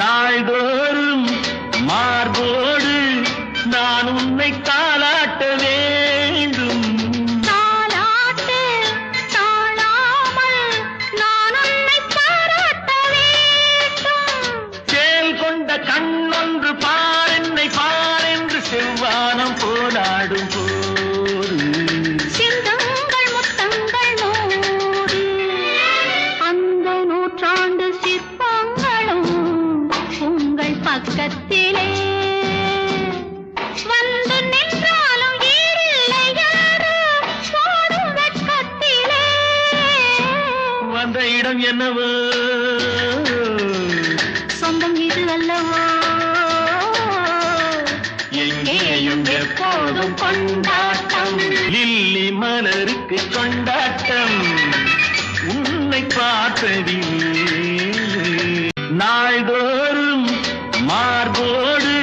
நாள்தோறும் மார்போடு நான் உன்னை தாளாட்ட வேண்டும். தாளாட்டு தாழாமல் நான் உன்னை பாராட்ட வேண்டும். சேல் கொண்ட கண்ணொன்று பாரென்னை பாரென்று செவ்வானம் போராடும் போது சிந்தங்கள் முத்தங்கள் நூறு அந்த நூற்றாண்டு சிற்பங்களும் உங்கள் பக்கத்திலே வந்து நின்றாலும் ஈரில்லை யாரோ போடும் வெட்கத்திலே. வந்த இடம் என்னவோ சொந்தம் இது அல்லவோ எங்கேயும் எப்போதும் கொண்டாட்டம். லில்லி மலருக்கு கொண்டாட்டம் உன்னை பார்த்ததில். நாள்தோறும் மார்போடு